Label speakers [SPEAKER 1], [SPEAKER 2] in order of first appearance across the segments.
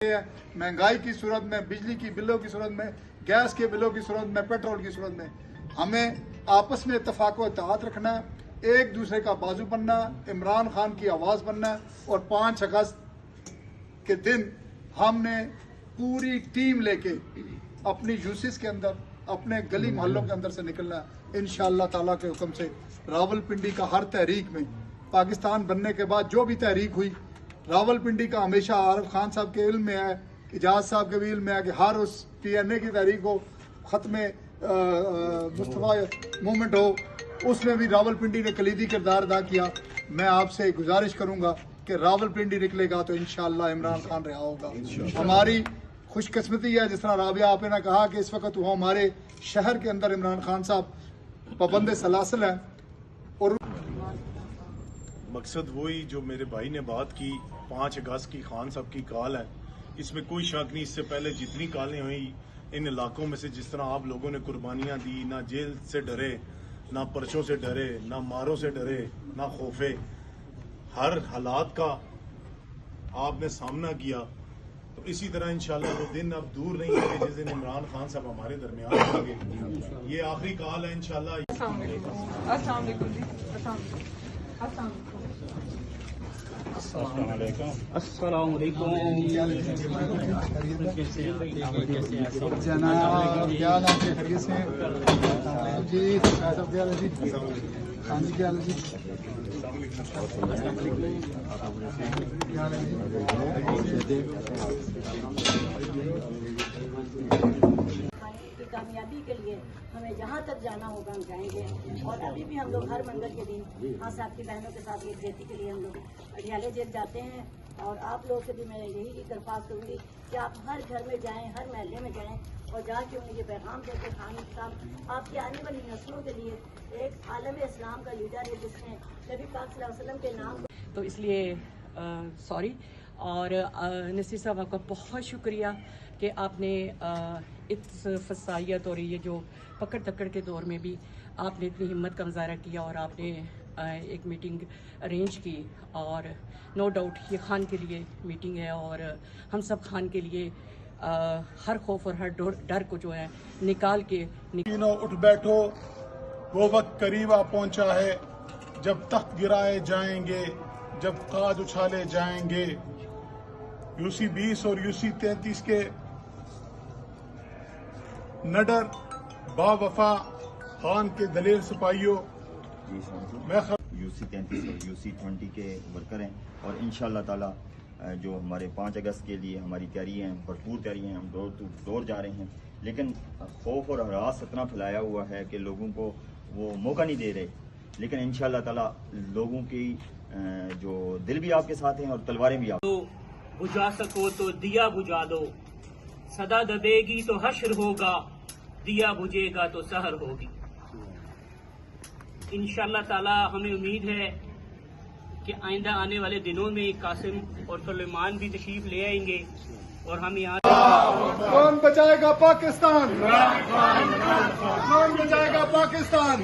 [SPEAKER 1] महंगाई की सूरत में, बिजली की बिलों की सूरत में, गैस के बिलों की सूरत में, पेट्रोल की सूरत में हमें आपस में इत्तेफाक व इत्तेहाद रखना है, एक दूसरे का बाजू बनना, इमरान खान की आवाज़ बनना और 5 अगस्त के दिन हमने पूरी टीम लेके अपनी यूसिस के अंदर, अपने गली मोहल्लों के अंदर से निकलना इंशाअल्लाह ताला के हुक्म से। रावलपिंडी का हर तहरीक में, पाकिस्तान बनने के बाद जो भी तहरीक हुई, रावलपिंडी का हमेशा आरिफ खान साहब के इल्म में है, इजाज साहब के भी इल्म में है कि हर उस PNA की तहरीक हो, ख़त्म मुस्तफ़ा मूवमेंट हो, उसमें भी रावलपिंडी ने कलीदी किरदार अदा किया। मैं आपसे गुजारिश करूंगा कि रावलपिंडी निकलेगा तो इंशाअल्लाह इमरान खान रहा होगा। हमारी खुशकिस्मती है, जिस तरह राबिया आपने ने कहा कि इस वक्त वो हमारे शहर के अंदर इमरान खान साहब पाबंद सलासिल हैं। और
[SPEAKER 2] मकसद वही जो मेरे भाई ने बात की, 5 अगस्त की खान साहब की कॉल है, इसमें कोई शक नहीं। इससे पहले जितनी कॉलें हुई इन इलाकों में से, जिस तरह आप लोगों ने कुर्बानियां दी, ना जेल से डरे, ना पर्चों से डरे, ना मारों से डरे, ना खौफे, हर हालात का आपने सामना किया, तो इसी तरह इंशाल्लाह वो दिन अब दूर नहीं है जिस दिन इमरान खान साहब हमारे दरमियान होंगे। ये आखिरी कॉल है इंशाल्लाह।
[SPEAKER 3] अस्सलाम वालेकुम।
[SPEAKER 1] जनाब क्या हाल है? खैरियत से जी? सब क्या हाल है जी? हाँ जी, क्या हाल है जी? क्या हाल है जी?
[SPEAKER 4] कामयाबी के लिए हमें जहाँ तक जाना होगा हम जाएंगे। और अभी भी हम लोग हर मंगल के दिन हाँ साहब की बहनों के साथ एक खेती के लिए हम लोग अडियाले जेल जाते हैं। और आप लोगों से भी मैं यही दरख्वास्त करूँगी कि आप हर घर में जाएं, हर महल्ले में जाएं और जाके उन्हें ये पैगाम देते खान साहब आपकी आने वाली नस्लों के लिए एक आलम इस्लाम का लीडर है जिसने नबी पाक सल्लल्लाहु अलैहि वसल्लम के नाम।
[SPEAKER 5] तो इसलिए सॉरी। और नसीर साहब आपका बहुत शुक्रिया कि आपने इस फसाइयत और ये जो पकड़ तकड़ के दौर में भी आपने इतनी हिम्मत का मुजाहरा किया और आपने एक मीटिंग अरेंज की। और नो डाउट ये खान के लिए मीटिंग है और हम सब खान के लिए हर खौफ और हर डर को जो है निकाल के
[SPEAKER 2] उठ बैठो, वो वक्त करीब आ पहुंचा है जब तख्त गिराए जाएंगे, जब ताज उछाले जाएंगे। UC 20 और UC 33 के नडर बावफा खान के दलेर सिपाहियों, मैं
[SPEAKER 6] UC 33 और UC 20 के वर्कर हैं और इंशाअल्लाह ताला जो हमारे 5 अगस्त के लिए हमारी तैयारी हैं, भरपूर तैयारी हैं, हम डोर टू डोर जा रहे हैं। लेकिन खौफ और हरास इतना फैलाया हुआ है कि लोगों को वो मौका नहीं दे रहे। लेकिन इंशाअल्लाह ताला लोगों की जो दिल भी आपके साथ हैं और तलवारें भी आप।
[SPEAKER 3] तो बुझा सको तो दिया बुझा दो, सदा दबेगी तो हश्र होगा, दिया बुझेगा तो सहर होगी। इंशाअल्लाह ताला हमें उम्मीद है कि आइंदा आने वाले दिनों में कासिम और सुलेमान भी तशरीफ ले आएंगे और हम यहाँ।
[SPEAKER 1] कौन बचाएगा पाकिस्तान? कौन बचाएगा पाकिस्तान?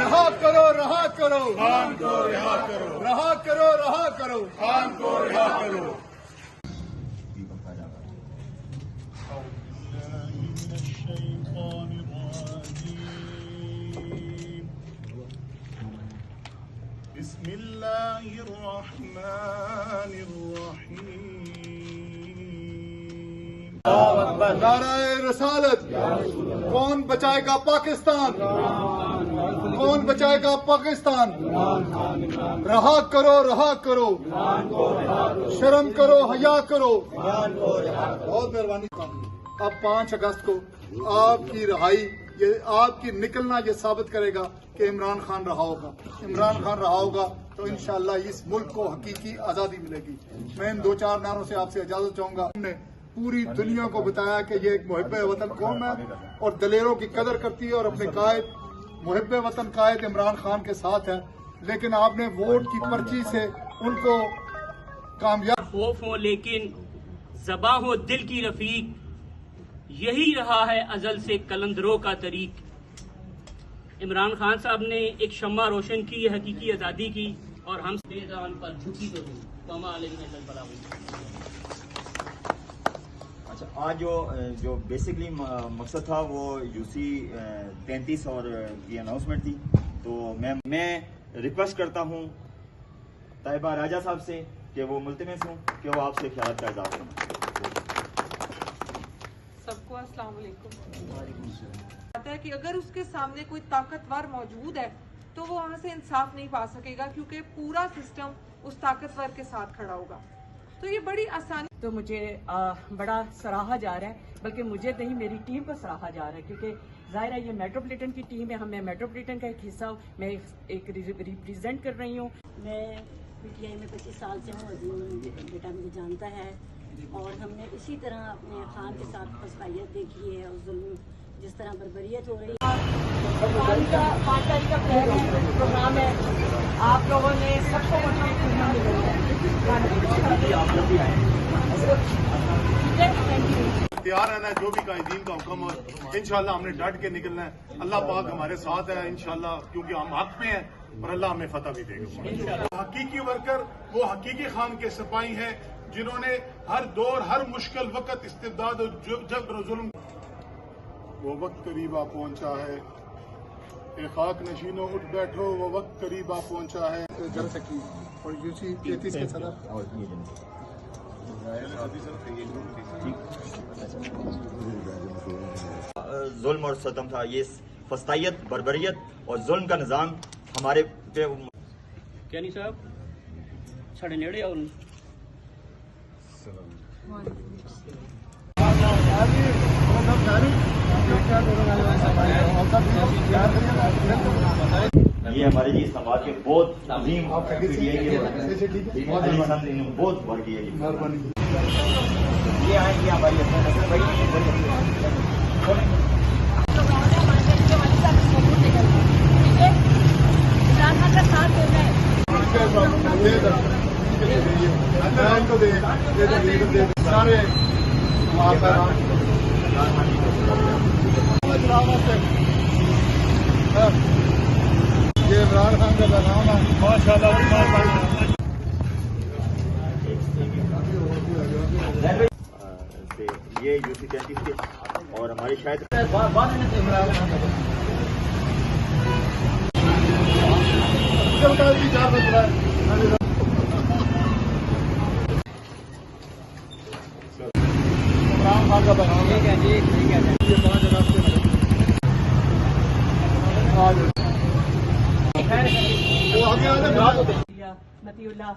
[SPEAKER 1] रहा करो, रहा करो, खान को रहा करो, रहा करो, रहा करो, खान को रहा करो। नाराए रसालत। कौन बचाएगा पाकिस्तान? कौन बचाएगा पाकिस्तान? रहा करो, रहा करो, शर्म करो, हया करो। बहुत मेहरबानी। अब 5 अगस्त को आपकी रहाई, ये आपकी निकलना ये साबित करेगा कि इमरान खान रहा होगा। इमरान खान रहा होगा तो इंशाअल्लाह इस मुल्क को हकीकी आज़ादी मिलेगी। मैं इन 2-4 नारों से आपसे इजाजत चाहूंगा। हमने पूरी दुनिया को बताया कि ये एक मुहिब्बे वतन कौम है और दलेरों की कदर करती है और अपने कायद, मुहिब्बे वतन कायद इमरान खान के साथ है। लेकिन आपने वोट की पर्ची से उनको कामयाब।
[SPEAKER 3] खौफ हो लेकिन ज़बां हो दिल की रफीक, यही रहा है अजल से कलंदरों का तरीक। इमरान खान साहब ने एक शम्मा रोशन की, हकीकी आज़ादी की और हम पर झुकी तो
[SPEAKER 6] آج جو بیسکلی مقصد تھا وہ UC 33 اور کی اناؤنسمنٹ تھی. تو میں ریکویسٹ کرتا ہوں طیبہ راجہ صاحب سے کہ وہ ملتمس ہوں کہ وہ آپ سے خیالات کا اظہار کریں.
[SPEAKER 7] سب کو السلام علیکم. آتا ہے کہ اگر اس کے سامنے کوئی طاقتور موجود ہے تو وہ وہاں سے انصاف نہیں پا سکے گا کیونکہ پورا سسٹم اس طاقتور کے ساتھ کھڑا ہوگا. تو یہ بڑی آسانی
[SPEAKER 5] تو مجھے بڑا سراہا جا رہا ہے, بلکہ مجھے نہیں میری ٹیم کو سراہا جا رہا ہے, کیونکہ ظاہر ہے یہ میٹروپولیٹن کی ٹیم ہے, میں میٹروپولیٹن کا ایک حصہ ہوں, میں ایک ریپریزینٹ کر رہی ہوں.
[SPEAKER 4] میں PTI میں 25 سال سے ہوں, عظیم بیٹا مجھے جانتا ہے, اور ہم نے اسی طرح اپنے خان کے ساتھ فسائیت دیکھی ہے اور ظلم جس طرح بربریت ہو رہی ہے.
[SPEAKER 5] 5 تاریخ کا پروگرام ہے, آپ لوگوں نے سب کو
[SPEAKER 2] تیار رہنا ہے, جو بھی قائدین کا حکم اور انشاءاللہ ہم نے ڈٹ کے نکلنا ہے. اللہ پاک ہمارے ساتھ ہے انشاءاللہ, کیونکہ ہم حق پہ ہیں اور اللہ ہمیں فتح بھی دے گا. حقیقی ورکر وہ حقیقی خان کے سپاہی ہیں جنہوں نے ہر دور ہر مشکل وقت استبداد اور جبر و ظلم. وہ وقت قریب آ پہنچا ہے, اے خاک نشینوں اٹھ بیٹھو, وہ وقت قریب آ پہنچا ہے.
[SPEAKER 1] جل سکی اور UC 33 کے صدر
[SPEAKER 6] ظلم اور ستم تھا, یہ فسطائیت, بربریت اور ظلم کا نظام ہمارے پہ.
[SPEAKER 3] کیانی صاحب ساڑھے نیڑے آؤ.
[SPEAKER 6] یہ ہمارے جی سماج کے بہت عظیم بہت بڑھ گئی ہے. یہ آئیں گے ہماری
[SPEAKER 4] کا ساتھ دینا ہے.
[SPEAKER 1] یہ عمران خان کا پیغام ہے.
[SPEAKER 6] یہ UC 33 کے اور ہماری شاید
[SPEAKER 1] عمران خان کا پیغام ہے.
[SPEAKER 5] متی اللہ